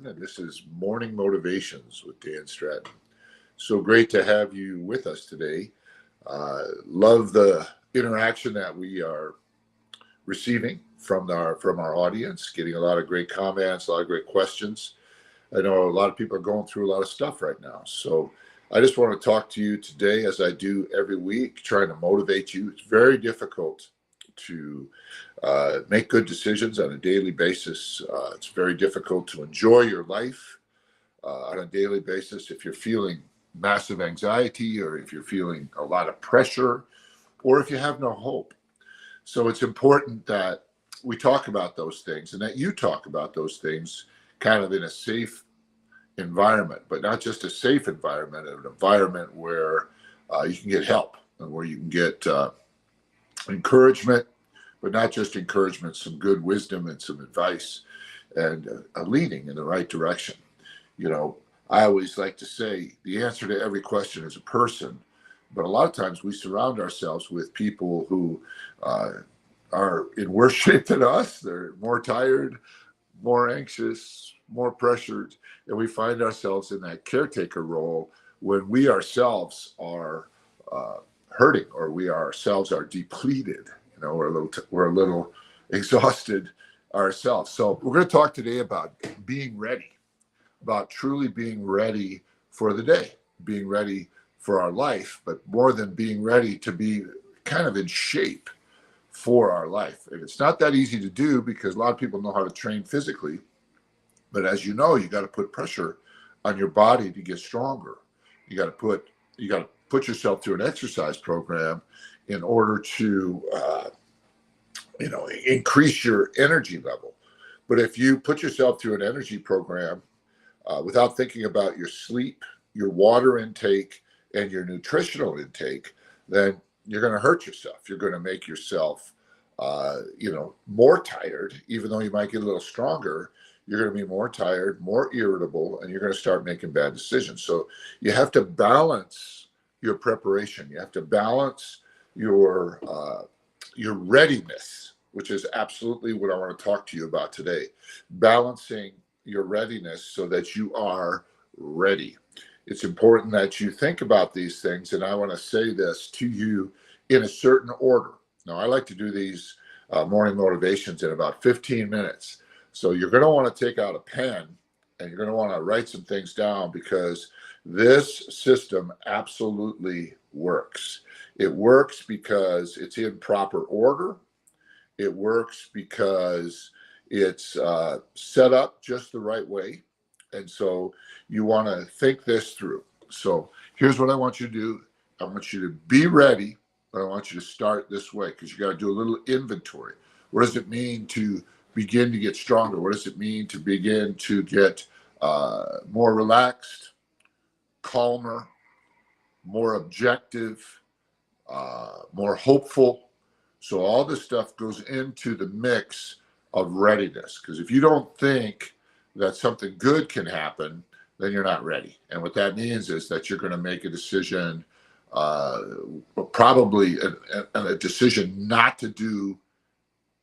Stratton, and this is Morning Motivations with Dan Stratton. So great to have you with us today. Love the interaction that we are receiving from our audience, getting a lot of great comments, a lot of great questions. I know a lot of people are going through a lot of stuff right now. So I just want to talk to you today, as I do every week, trying to motivate you. It's very difficult to make good decisions on a daily basis. It's very difficult to enjoy your life on a daily basis if you're feeling massive anxiety, or if you're feeling a lot of pressure, or if you have no hope. So it's important that we talk about those things, and that you talk about those things kind of in a safe environment, but not just a safe environment, an environment where you can get help and where you can get encouragement, but not just encouragement, some good wisdom and some advice, and a leading in the right direction. You know, I always like to say the answer to every question is a person, but a lot of times we surround ourselves with people who are in worse shape than us. They're more tired, more anxious, more pressured, and we find ourselves in that caretaker role when we ourselves are hurting, or we ourselves are depleted. You know, we're a little exhausted ourselves. So we're going to talk today about being ready, about truly being ready for the day, being ready for our life, but more than being ready, to be kind of in shape for our life. And it's not that easy to do, because a lot of people know how to train physically, but as you know, you got to put pressure on your body to get stronger. You got to put yourself through an exercise program in order to increase your energy level. But if you put yourself through an energy program without thinking about your sleep, your water intake, and your nutritional intake, then you're going to hurt yourself. You're going to make yourself more tired. Even though you might get a little stronger, you're going to be more tired, more irritable, and you're going to start making bad decisions. So you have to balance your preparation. You have to balance your readiness, which is absolutely what I want to talk to you about today. Balancing your readiness so that you are ready. It's important that you think about these things, and I want to say this to you in a certain order. Now, I like to do these morning motivations in about 15 minutes. So you're going to want to take out a pen, and you're going to want to write some things down, because this system absolutely works. It works because it's in proper order. It works because it's set up just the right way. And so you want to think this through. So here's what I want you to do. I want you to be ready, but I want you to start this way, because you got to do a little inventory. What does it mean to begin to get stronger? What does it mean to begin to get more relaxed, calmer, more objective, more hopeful? So all this stuff goes into the mix of readiness, because if you don't think that something good can happen, then you're not ready. And what that means is that you're going to make a decision, probably a decision not to do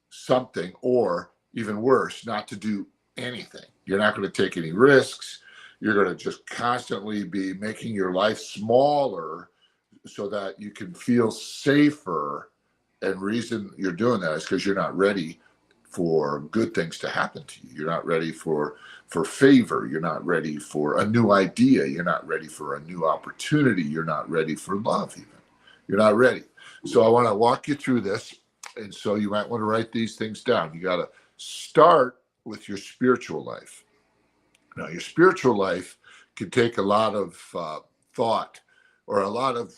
something, or even worse, not to do anything. You're not going to take any risks. You're going to just constantly be making your life smaller so that you can feel safer. And reason you're doing that is because you're not ready for good things to happen to you. You're not ready for favor. You're not ready for a new idea. You're not ready for a new opportunity. You're not ready for love even. You're not ready. So I want to walk you through this. And so you might want to write these things down. You got to start with your spiritual life. Now, your spiritual life can take a lot of thought, or a lot of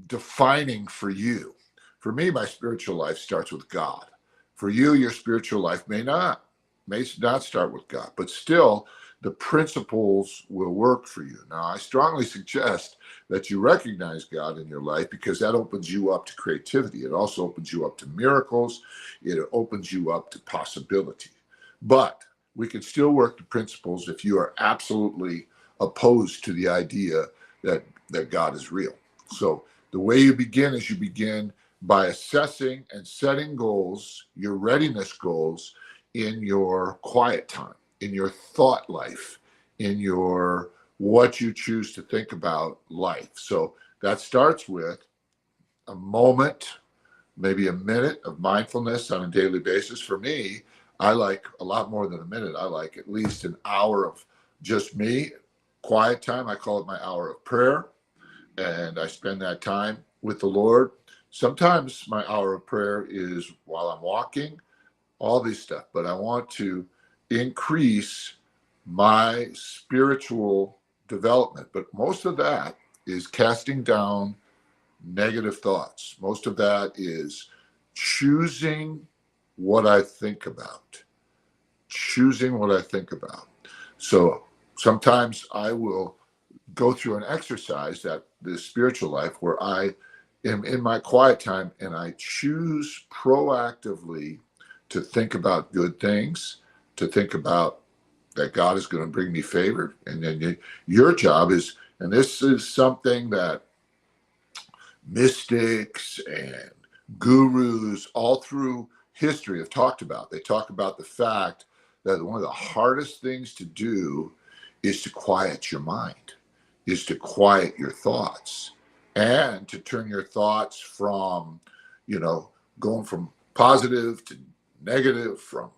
defining for you. For me, my spiritual life starts with God. For you, your spiritual life may not start with God, but still the principles will work for you. Now, I strongly suggest that you recognize God in your life, because that opens you up to creativity. It also opens you up to miracles. It opens you up to possibility. But we can still work the principles if you are absolutely opposed to the idea that God is real. So the way you begin is you begin by assessing and setting goals, your readiness goals, in your quiet time. in your thought life, in your what you choose to think about life. So that starts with a moment, maybe a minute of mindfulness on a daily basis. For me, I like a lot more than a minute. I like at least an hour of just me, quiet time. I call it my hour of prayer. And I spend that time with the Lord. Sometimes my hour of prayer is while I'm walking, all these stuff, but I want to increase my spiritual development. But most of that is casting down negative thoughts. Most of that is choosing what I think about. Choosing what I think about. So sometimes I will go through an exercise that the spiritual life where I am in my quiet time and I choose proactively to think about good things, to think about that God is going to bring me favor. And then your job is, and this is something that mystics and gurus all through history have talked about. They talk about the fact that one of the hardest things to do is to quiet your mind, is to quiet your thoughts, and to turn your thoughts from, going from positive to negative, from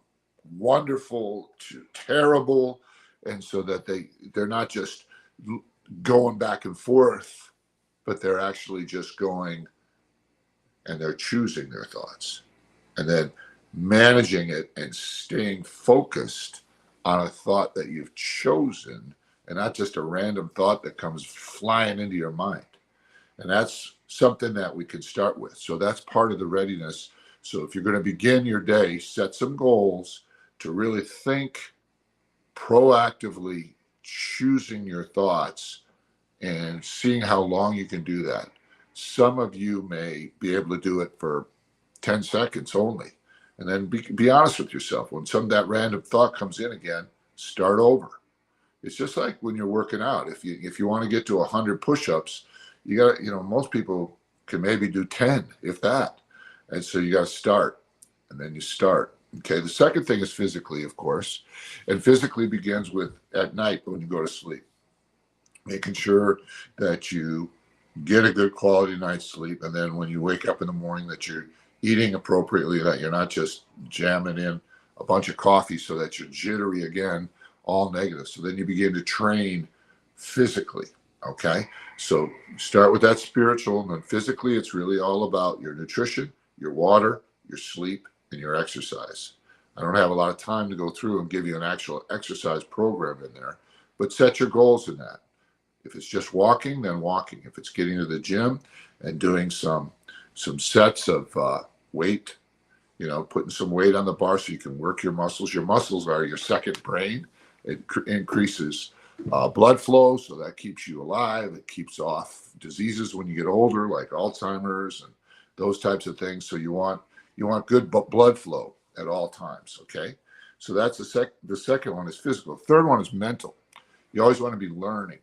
wonderful to terrible, and so that they're not just going back and forth, but they're actually just going and they're choosing their thoughts and then managing it and staying focused on a thought that you've chosen and not just a random thought that comes flying into your mind. And that's something that we can start with. So that's part of the readiness. So if you're going to begin your day, set some goals to really think proactively, choosing your thoughts and seeing how long you can do that. Some of you may be able to do it for 10 seconds only. And then be honest with yourself. When some of that random thought comes in again, start over. It's just like when you're working out. If you want to get to 100 push-ups, you got to, most people can maybe do 10, if that. And so you got to start, and then you start. Okay. The second thing is physically, of course, and physically begins with at night when you go to sleep, making sure that you get a good quality night's sleep. And then when you wake up in the morning, that you're eating appropriately, that you're not just jamming in a bunch of coffee so that you're jittery again, all negative. So then you begin to train physically. Okay. So start with that spiritual, and then physically, it's really all about your nutrition, your water, your sleep, and your exercise. I don't have a lot of time to go through and give you an actual exercise program in there, but set your goals in that. If it's just walking, then walking. If it's getting to the gym and doing some sets of weight, putting some weight on the bar so you can work your muscles. Your muscles are your second brain. It increases blood flow, so that keeps you alive. It keeps off diseases when you get older, like Alzheimer's and those types of things. So you want good blood flow at all times. Okay, so that's the second one is physical. The third one is mental. You always want to be learning.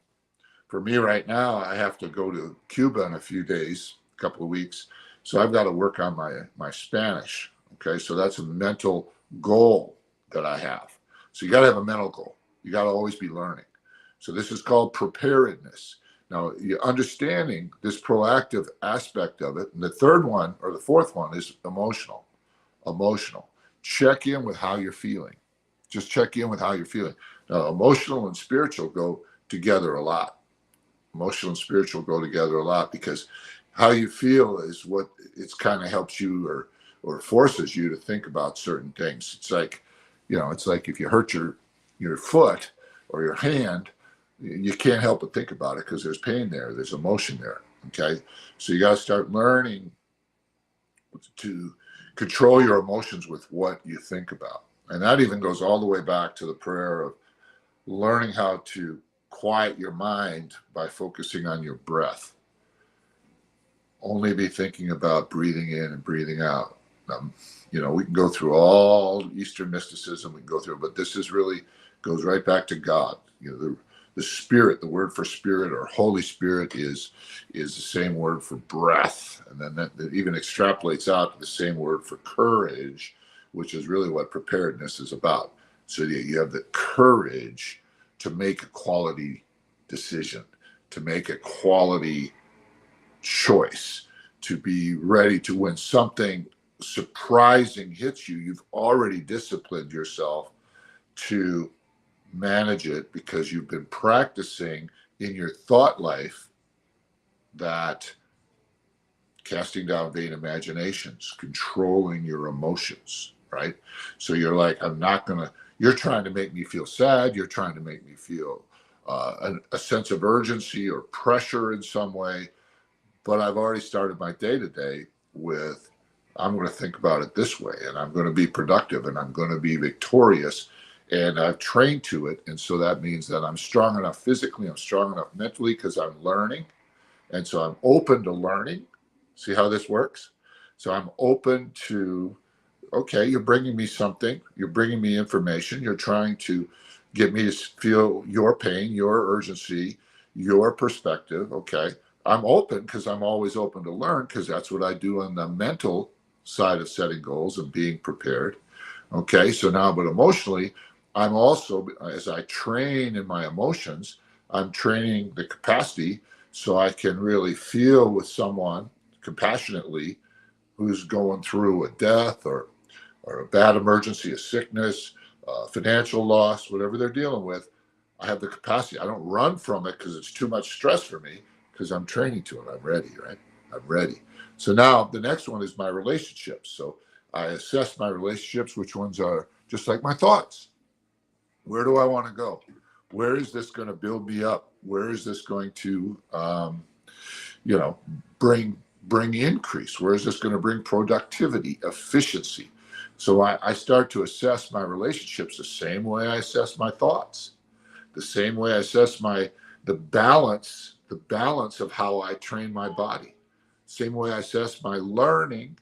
For me right now, I have to go to Cuba in a few days, a couple of weeks. So I've got to work on my Spanish. Okay, so that's a mental goal that I have. So you got to have a mental goal. You got to always be learning. So this is called preparedness. Now, you're understanding this proactive aspect of it. And the third one, or the fourth one, is emotional. Emotional. Check in with how you're feeling. Just check in with how you're feeling. Now, emotional and spiritual go together a lot. Emotional and spiritual go together a lot because how you feel is what it's kind of helps you or forces you to think about certain things. It's like, it's like if you hurt your foot or your hand, you can't help but think about it because there's pain there, there's emotion there. Okay, so you got to start learning to control your emotions with what you think about, and that even goes all the way back to the prayer of learning how to quiet your mind by focusing on your breath. Only be thinking about breathing in and breathing out. We can go through all Eastern mysticism, we can go through, but this is really goes right back to God. The spirit, the word for spirit or Holy Spirit is the same word for breath. And then that even extrapolates out to the same word for courage, which is really what preparedness is about. so that you have the courage to make a quality decision, to make a quality choice, to be ready to, when something surprising hits you, you've already disciplined yourself to manage it because you've been practicing in your thought life that casting down vain imaginations, controlling your emotions, right? So you're like, I'm not going to, you're trying to make me feel sad. You're trying to make me feel a sense of urgency or pressure in some way. But I've already started my day to day with, I'm going to think about it this way, and I'm going to be productive, and I'm going to be victorious. And I've trained to it. And so that means that I'm strong enough physically, I'm strong enough mentally because I'm learning. And so I'm open to learning. See how this works? So I'm open to, okay, you're bringing me something, you're bringing me information, you're trying to get me to feel your pain, your urgency, your perspective. Okay. I'm open because I'm always open to learn because that's what I do on the mental side of setting goals and being prepared. Okay. So now, but emotionally, I'm also, as I train in my emotions, I'm training the capacity so I can really feel with someone compassionately who's going through a death or a bad emergency, a sickness, financial loss, whatever they're dealing with. I have the capacity. I don't run from it because it's too much stress for me because I'm training to it. I'm ready, right? I'm ready. So now the next one is my relationships. So I assess my relationships, which ones are just like my thoughts. Where do I want to go? Where is this going to build me up? Where is this going to, you know, bring increase? Where is this going to bring productivity, efficiency? So I start to assess my relationships the same way I assess my thoughts, the same way I assess the balance of how I train my body, same way I assess my learning,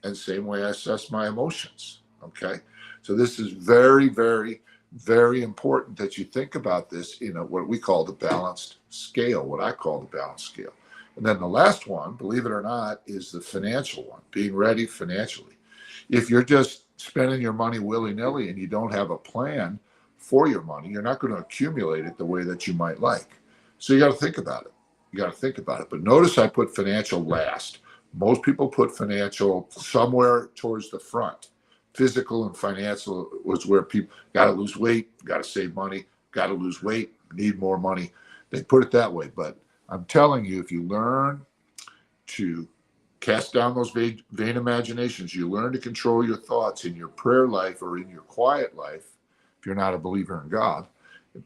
and same way I assess my emotions. Okay, so this is very, very, very important that you think about this in what we call the balanced scale, what I call the balanced scale. And then the last one, believe it or not, is the financial one, being ready financially. If you're just spending your money willy-nilly and you don't have a plan for your money, you're not going to accumulate it the way that you might like. So you got to think about it. You got to think about it. But notice I put financial last. Most people put financial somewhere towards the front. Physical and financial was where people got to lose weight, got to save money, got to lose weight, need more money. They put it that way. But I'm telling you, if you learn to cast down those vain imaginations, you learn to control your thoughts in your prayer life or in your quiet life, if you're not a believer in God,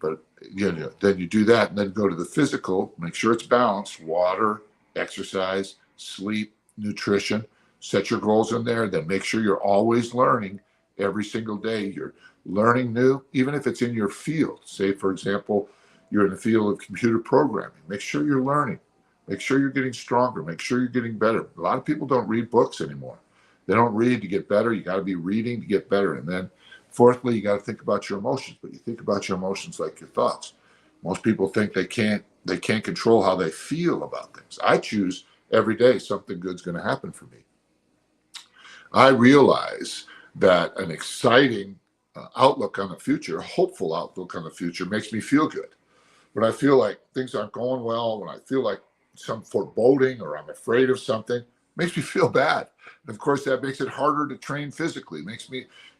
but then you do that and then go to the physical, make sure it's balanced, water, exercise, sleep, nutrition, set your goals in there, then make sure you're always learning every single day. You're learning new, even if it's in your field. Say, for example, you're in the field of computer programming. Make sure you're learning. Make sure you're getting stronger. Make sure you're getting better. A lot of people don't read books anymore. They don't read to get better. You got to be reading to get better. And then fourthly, you got to think about your emotions, but you think about your emotions like your thoughts. Most people think they can't control how they feel about things. I choose every day something good's going to happen for me. I realize that an exciting outlook on the future, a hopeful outlook on the future makes me feel good. When I feel like things aren't going well, when I feel like some foreboding or I'm afraid of something, makes me feel bad. And of course, that makes it harder to train physically, makes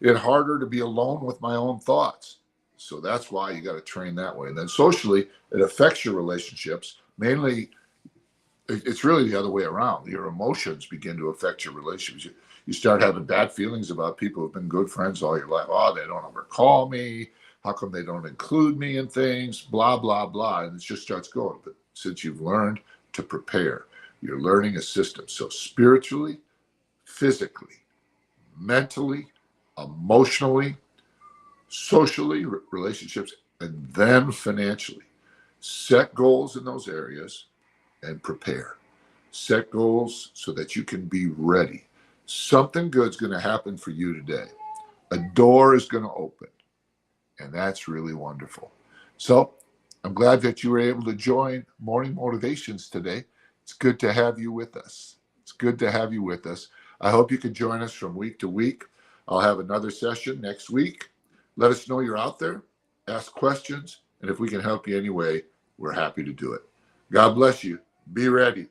it harder to be alone with my own thoughts. So that's why you got to train that way. And then socially, it affects your relationships. Mainly, it's really the other way around. Your emotions begin to affect your relationships. You start having bad feelings about people who've been good friends all your life. Oh, they don't ever call me. How come they don't include me in things? Blah, blah, blah. And it just starts going. But since you've learned to prepare, you're learning a system. So spiritually, physically, mentally, emotionally, socially, relationships, and then financially. Set goals in those areas and prepare. Set goals so that you can be ready. Something good's going to happen for you today. A door is going to open. And that's really wonderful. So I'm glad that you were able to join Morning Motivations today. It's good to have you with us. It's good to have you with us. I hope you can join us from week to week. I'll have another session next week Let us know you're out there. Ask questions. And if we can help you anyway, we're happy to do it. God bless you. Be ready.